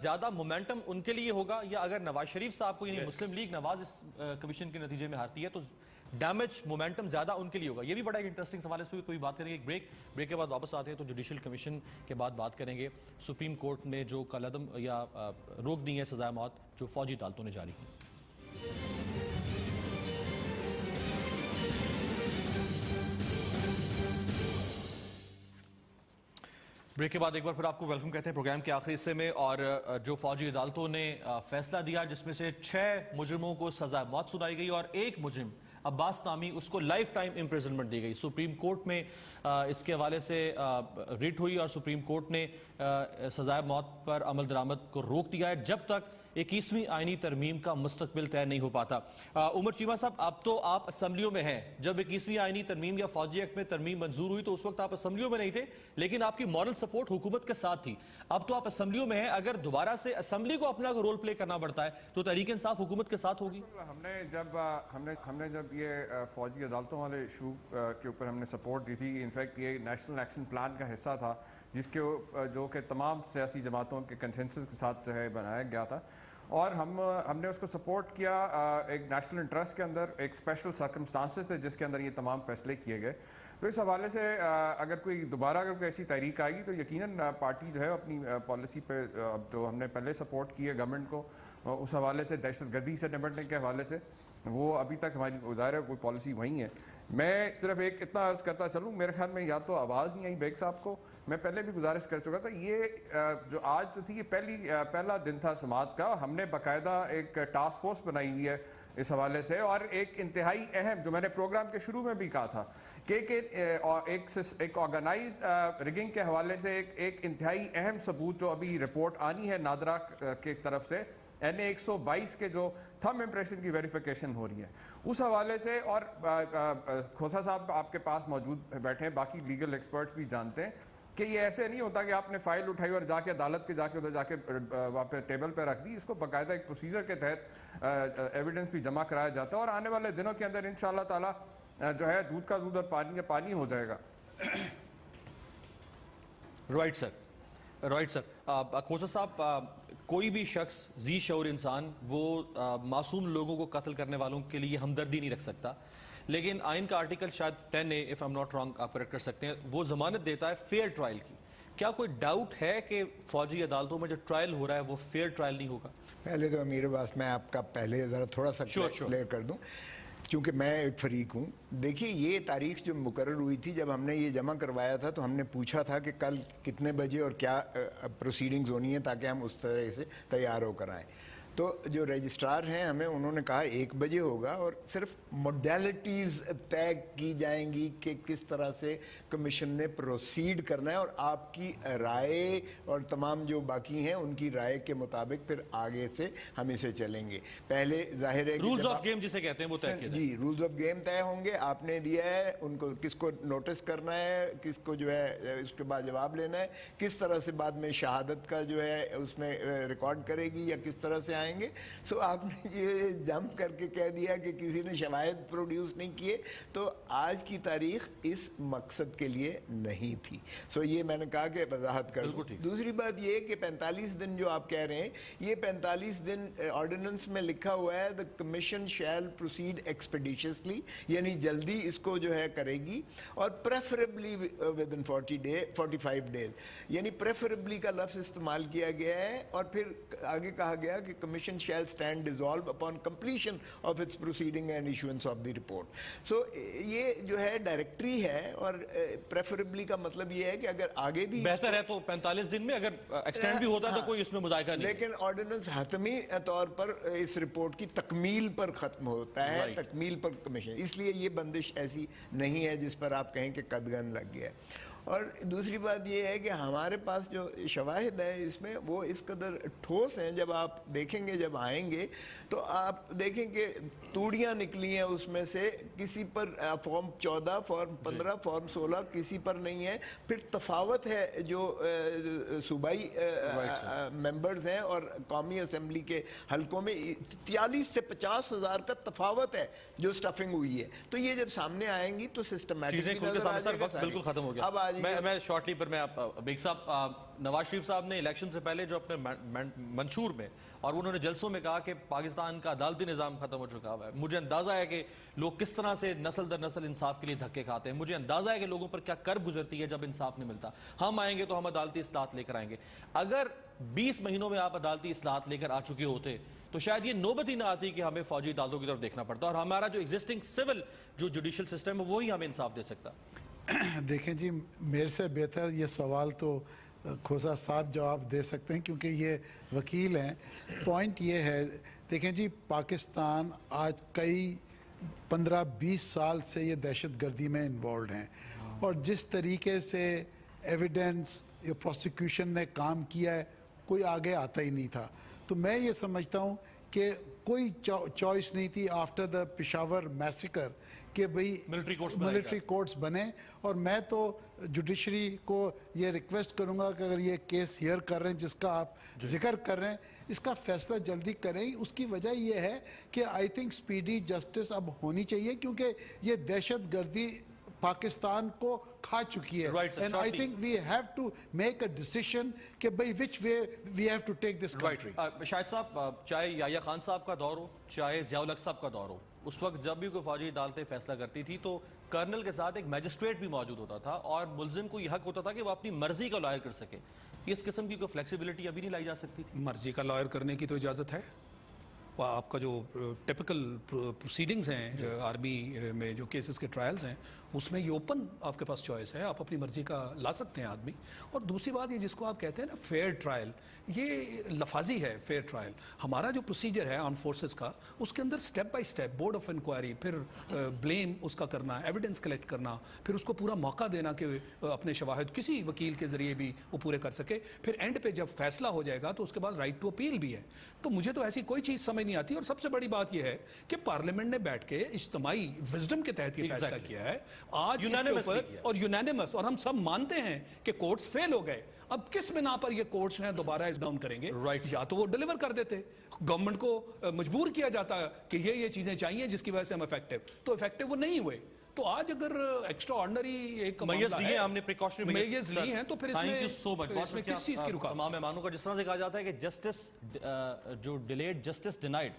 ज्यादा मोमेंटम उनके लिए होगा, या अगर नवाज शरीफ साहब को यानी मुस्लिम लीग नवाज इस कमीशन के नतीजे में हारती है तो डैमेज मोमेंटम ज्यादा उनके लिए होगा। ये भी बड़ा एक इंटरेस्टिंग सवाल है, इस पर भी कोई बात करेंगे। एक ब्रेक के बाद वापस आते हैं तो जुडिशल कमीशन के बाद बात करेंगे। सुप्रीम कोर्ट ने जो कलअदम या रोक दी है सजाए मौत जो फौजी अदालतों ने जारी की। ब्रेक के बाद एक बार फिर आपको वेलकम कहते हैं प्रोग्राम के आखिरी हिस्से में। और जो फौजी अदालतों ने फैसला दिया जिसमें से 6 मुजरिमों को सजा मौत सुनाई गई और एक मुजरिम अब्बास नामी उसको लाइफ टाइम इम्प्रिजनमेंट दी गई। सुप्रीम कोर्ट में इसके हवाले से रिट हुई और सुप्रीम कोर्ट ने सजाए मौत पर अमल दरामद को रोक दिया है जब तक 21वीं आईनी तरमीम का मुस्तकबिल तय नहीं हो पाता। उमर चीमा साहब, अब तो आप असम्बलियों में हैं। जब 21वीं आईनी तरमीम या फौजी एक्ट में तरमीम मंजूर हुई तो उस वक्त आप असम्बलियों में नहीं थे, लेकिन आपकी मॉरल सपोर्ट हुकूमत के साथ थी। अब तो आप असम्बलियों में हैं, अगर दोबारा से असम्बली को अपना रोल प्ले करना पड़ता है तो तहरीक इंसाफ हुकूमत के साथ होगी। हमने जब ये फौजी अदालतों वाले इशू के ऊपर हमने सपोर्ट दी थी, इनफैक्ट ये नेशनल एक्शन प्लान का हिस्सा था जिसके जो कि तमाम सियासी जमातों के कंसेंसस के साथ जो है बनाया गया था, और हमने उसको सपोर्ट किया एक नेशनल इंटरेस्ट के अंदर, एक स्पेशल सर्कमस्टांसेस थे जिसके अंदर ये तमाम फैसले किए गए। तो इस हवाले से अगर कोई ऐसी तहरीक आएगी तो यकीनन पार्टी जो है अपनी पॉलिसी पे जो हमने पहले सपोर्ट की है गवर्नमेंट को उस हवाले से दहशतगर्दी से निपटने के हवाले से, वो अभी तक हमारी ज़ाहिर है कोई पॉलिसी वही है। मैं सिर्फ एक इतना अर्ज़ करता चलूँ, मेरे ख्याल में या तो आवाज़ नहीं आई बेग साहब को, मैं पहले भी गुजारिश कर चुका था, ये जो आज जो थी ये पहला दिन था समात का, हमने बाकायदा एक टास्क फोर्स बनाई हुई है इस हवाले से, और एक इंतहाई अहम, जो मैंने प्रोग्राम के शुरू में भी कहा था कि एक ऑर्गेनाइज रिगिंग के हवाले से एक इंतहाई अहम सबूत जो अभी रिपोर्ट आनी है नादरा के तरफ से, NA 122 के जो थंब इम्प्रेशन की वेरिफिकेशन हो रही है उस हवाले से, और खोसा साहब आपके पास मौजूद बैठे हैं, बाकी लीगल एक्सपर्ट्स भी जानते हैं कि ये ऐसे नहीं होता कि आपने फाइल उठाई और जाके अदालत के जाके उधर जाके वहाँ पे टेबल पे रख दी। इसको बाकायदा एक प्रोसीजर के तहत एविडेंस भी जमा कराया जाता है, और आने वाले दिनों के अंदर इंशाअल्लाह ताला जो है दूध का दूध और पानी का पानी हो जाएगा। Right sir. खोसा साहब, कोई भी शख्स जी शऊर इंसान वो मासूम लोगों को कत्ल करने वालों के लिए हमदर्दी नहीं रख सकता, लेकिन आइन का आर्टिकल शायद 10A, if I am not wrong, आप करेक्ट कर सकते हैं, वो जमानत देता है फेयर ट्रायल की। क्या कोई डाउट है कि फौजी अदालतों में जो ट्रायल हो रहा है वो फेयर ट्रायल नहीं होगा? पहले तो अमीर अब्बास, मैं आपका पहले ज़रा थोड़ा सा क्लियर कर दूं, क्योंकि मैं एक फरीक हूँ। देखिए, ये तारीख जो मुकर्रर हुई थी, जब हमने ये जमा करवाया था तो हमने पूछा था कि कल कितने बजे और क्या प्रोसीडिंग्स होनी है, ताकि हम उस तरह से तैयार होकर आएँ। तो जो रजिस्ट्रार हैं हमें उन्होंने कहा 1 बजे होगा, और सिर्फ मोडेलिटीज़ तय की जाएंगी कि किस तरह से कमीशन ने प्रोसीड करना है, और आपकी राय और तमाम जो बाकी हैं उनकी राय के मुताबिक फिर आगे से हम इसे चलेंगे। पहले जाहिर है रूल्स ऑफ गेम जिसे कहते हैं वो तय किए जी, रूल्स ऑफ गेम तय होंगे, आपने दिया है उनको, किसको नोटिस करना है, किसको जो है उसके बाद जवाब लेना है, किस तरह से बाद में शहादत का जो है उसमें रिकॉर्ड करेगी या किस तरह से आएंगे। सो आपने ये जंप करके कह दिया कि किसी ने शवाहिद प्रोड्यूस नहीं किए, तो आज की तारीख इस मकसद के लिए नहीं थी। सो ये मैंने कहा कि वजाहत कर दूं। दूसरी बात ये कि 45 दिन जो आप कह रहे हैं, ये 45 दिन ऑर्डिनेंस में लिखा हुआ है, द कमीशन शैल प्रोसीड एक्सपेडिशियसली, यानी जल्दी इसको जो है करेगी, और प्रेफरेबली विद इन 45 डेज, यानी प्रेफरेबली का लफ्ज़ इस्तेमाल किया गया है, और फिर आगे कहा गया कि commission shall stand dissolve upon completion of its proceeding and issuance of the report. So ये जो है डायरेक्टरी है, और प्रेफरेबली का मतलब ये है कि अगर आगे भी बेहतर है तो 45 दिन में, अगर एक्सटेंड भी होता है तो कोई इसमें मुज़ायका नहीं। लेकिन ऑर्डिनेंस हतमी तौर पर इस रिपोर्ट की तकमील पर खत्म होता है, तकमील पर कमीशन, इसलिए ये बंदिश ऐसी नहीं है जिस पर आप कहें कि कदगन लग गया है। और दूसरी बात ये है कि हमारे पास जो शवाहिद है इसमें वो इस कदर ठोस हैं, जब आप देखेंगे, जब आएंगे तो आप देखेंगे तूड़ियाँ निकली हैं उसमें से, किसी पर फॉर्म 14, फॉर्म 15, फॉर्म 16 किसी पर नहीं है। फिर तफावत है जो सूबाई मेंबर्स हैं और कौमी असम्बली के हलकों में 43 से 50 हज़ार का तफावत है जो स्टफिंग हुई है। तो ये जब सामने आएंगी तो सिस्टमैटिक बिल्कुल खत्म हो गया। अब मैं शॉर्टली पर मैं बेग साहब, नवाज शरीफ साहब ने इलेक्शन से पहले जो अपने मंशूर में और उन्होंने जलसों में कहा कि पाकिस्तान का अदालती निज़ाम खत्म हो चुका हुआ है। मुझे अंदाज़ा है कि लोग किस तरह से नस्ल दर नस्ल इंसाफ के लिए धक्के खाते हैं। मुझे अंदाज़ा है कि लोगों पर क्या कर्ब गुजरती है जब इंसाफ नहीं मिलता। हम आएंगे तो हम अदालती इस्लाहत लेकर आएंगे। अगर 20 महीनों में आप अदालती इस्लाहत लेकर आ चुके होते तो शायद ये नौबत ही ना आती कि हमें फौजी अदालतों की तरफ देखना पड़ता, और हमारा जो एग्जिस्टिंग सिविल जो जुडिशल सिस्टम है वही हमें इंसाफ दे सकता। देखें जी, मेरे से बेहतर ये सवाल तो खोसा साहब जवाब दे सकते हैं क्योंकि ये वकील हैं। पॉइंट ये है, देखें जी, पाकिस्तान आज कई 15-20 साल से ये दहशत गर्दी में इन्वॉल्व हैं, और जिस तरीके से एविडेंस या प्रोसिक्यूशन ने काम किया है, कोई आगे आता ही नहीं था। तो मैं ये समझता हूँ कि कोई चॉइस नहीं थी आफ्टर द पेशावर मैसेकर कि भाई मिलिट्री कोर्ट्स बने। और मैं तो जुडिशरी को ये रिक्वेस्ट करूंगा कि अगर ये केस हियर कर रहे हैं जिसका आप जिक्र कर रहे हैं, इसका फैसला जल्दी करें। उसकी वजह ये है कि आई थिंक स्पीडी जस्टिस अब होनी चाहिए, क्योंकि ये दहशत गर्दी पाकिस्तान को खा चुकी है। And I think we have to make a decision कि भाई which way we have to take this country. Shahid साहब, चाहे याह्या खान साहब का दौर हो, चाहे ज़ियाउल हक साहब का दौर हो, उस वक्त जब भी कोई फौजी अदालतें फैसला करती थी तो कर्नल के साथ एक मैजिस्ट्रेट भी मौजूद होता था, और मुलजिम को यह हक होता था कि वो अपनी मर्जी का लॉयर कर सके। इस किस्म की कोई फ्लेक्सिबिलिटी अभी नहीं लाई जा सकती थी? मर्जी का लॉयर करने की तो इजाज़त है, आपका जो टिपिकल प्रोसीडिंग्स हैं आर्मी में जो केसेस के ट्रायल्स हैं उसमें ये ओपन आपके पास चॉइस है, आप अपनी मर्जी का ला सकते हैं आदमी। और दूसरी बात ये जिसको आप कहते हैं ना फेयर ट्रायल, ये लफाजी है फेयर ट्रायल। हमारा जो प्रोसीजर है आर्म फोर्सेस का उसके अंदर step by step board of inquiry, फिर ब्लेम उसका करना, एविडेंस कलेक्ट करना, फिर उसको पूरा मौका देना कि अपने शवाहिद किसी वकील के ज़रिए भी वो पूरे कर सके, फिर एंड पे जब फैसला हो जाएगा तो उसके बाद राइट टू अपील भी है। तो मुझे तो ऐसी कोई चीज़ समझ नहीं आती। और सबसे बड़ी बात यह है कि पार्लियामेंट ने बैठ के इज्तिमाई विजडम के तहत ये फैसला किया है आज इसके ऊपर, और यूनानिमस, और हम सब मानते हैं कि कोर्ट्स फेल हो गए। अब किस बिना पर ये कोर्ट्स हैं दोबारा इस डाउन करेंगे? या तो वो डिलीवर कर देते, गवर्नमेंट को मजबूर किया जाता कि ये चीजें चाहिए जिसकी वजह से हम इफेक्टिव, तो इफेक्टिव वो नहीं हुए। तो आज अगर एक्स्ट्रा ऑर्डिनरी एक मेजर्स लिए हमने प्रिकॉशनरी मेजर्स ली हैं तो फिर इसमें किस चीज की रुकावट? तमाम मेहमानों का जिस तरह से कहा जाता है कि जस्टिस जो डिलेड जस्टिस डिनाइड,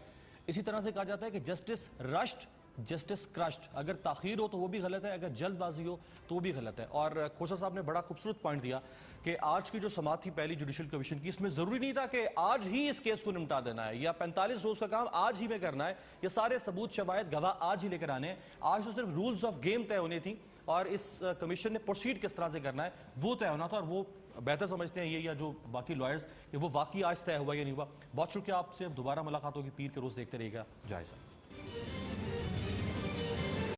इसी तरह से कहा जाता है कि जस्टिस रश्ड जस्टिस क्रश्ड। अगर ताखीर हो तो वो भी गलत है, अगर जल्दबाजी हो तो वो भी गलत है। और खोसा साहब ने बड़ा खूबसूरत पॉइंट दिया कि आज की जो समाअत थी पहली जुडिशल कमीशन की, इसमें ज़रूरी नहीं था कि आज ही इस केस को निपटा देना है या 45 रोज़ का काम आज ही में करना है, ये सारे सबूत शवायद गवाह आज ही लेकर आने हैं। आज तो सिर्फ रूल्स ऑफ गेम तय होनी थी और इस कमीशन ने प्रोसीड किस तरह से करना है वो तय होना था। और वो बेहतर समझते हैं ये या जो बाकी लॉयर्स कि वो वाकई आज तय हुआ या नहीं हुआ। बहुत शुक्रिया आपसे, अब दोबारा मुलाकात होगी पीर के रोज़। देखते रहिएगा जायज़ा।